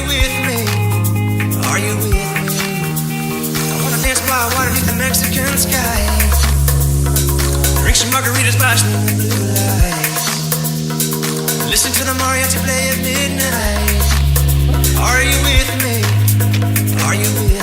you with me? Are you with me? I wanna dance by water beneath the Mexican sky. Drink some margaritas, watch the blue lights. Listen to the mariachi play at midnight. Are you with me? Are you with me?